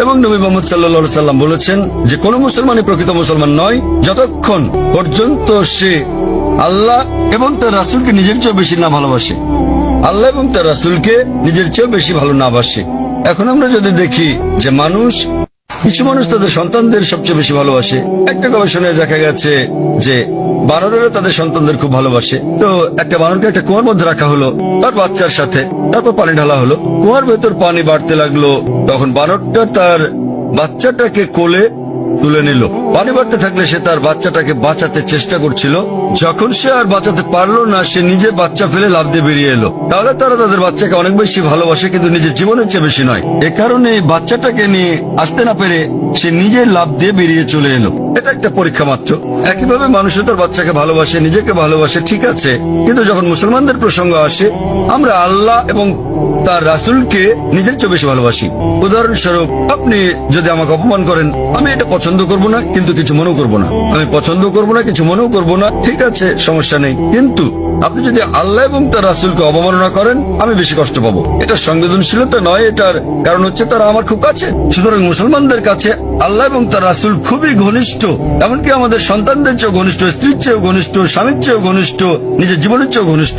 এবং নবী মুহাম্মদ সাল্লাল্লাহু আলাইহি সাল্লাম বলেছেন যে কোন মুসলমানই প্রকৃত মুসলমান নয় যতক্ষণ পর্যন্ত সে আল্লাহ এবং তার রাসূলকে নিজের চেয়ে বেশি না ভালোবাসে, আল্লাহ এবং তার রাসূলকে নিজের চেয়ে বেশি ভালো না বাসে। এখন আমরা যদি দেখি যে কিছু মানুষ তাদের সন্তানদের সবচেয়ে বেশি ভালোবাসে। একটা গবেষণায় দেখা গেছে যে বানরেরা তাদের সন্তানদের খুব ভালোবাসে। তো একটা বানরকে একটা কুয়ার মধ্যে রাখা হলো তার বাচ্চার সাথে, তারপর পানি ঢালা হলো, কুয়ার ভেতর পানি বাড়তে লাগলো। তখন বানরটা তার বাচ্চাটাকে কোলে তুলে নিল। পানি বাড়তে থাকলে সে তার বাচ্চাটাকে বাঁচাতে চেষ্টা করছিল। যখন সে আর বাঁচাতে পারলো না, সে নিজে বাচ্চা ফেলে লাফ দিয়ে বেরিয়ে এলো। তাহলে তারা তাদের বাচ্চাকে অনেক বেশি ভালোবাসে, কিন্তু নিজের জীবনের চেয়ে বেশি নয়। এ কারণে বাচ্চাটাকে নিয়ে আসতে না পেরে সে নিজে লাফ দিয়ে বেরিয়ে চলে এলো। এটা একটা পরীক্ষা মাত্র। একইভাবে মানুষও তার বাচ্চাকে ভালোবাসে, নিজেকে ভালোবাসে, ঠিক আছে, কিন্তু যখন মুসলমানদের প্রসঙ্গ আসে আমরা আল্লাহ এবং তার রাসূলকে নিজের চেয়ে বেশি ভালোবাসি। উদাহরণস্বরূপ, আপনি যদি আমাকে অপমান করেন, আমি এটা পছন্দ করব না, কিন্তু কিছু মনেও করব না। আমি পছন্দ করব না, কিছু মনেও করব না, ঠিক আছে, সমস্যা নেই। কিন্তু আপনি যদি আল্লাহ এবং তার রাসূলকে অবমাননা করেন, আমি বেশি কষ্ট পাবো। এটা সংবেদনশীলতা নয়, এটার কারণ হচ্ছে তারা আমার খুব কাছে। সুতরাং মুসলমানদের কাছে আল্লাহ এবং তার রাসূল খুবই ঘনিষ্ঠ, এমনকি আমাদের সন্তানদের চেয়েও ঘনিষ্ঠ, স্ত্রীর চেয়েও ঘনিষ্ঠ, স্বামীর চেয়েও ঘনিষ্ঠ, নিজের জীবনের চেয়েও ঘনিষ্ঠ।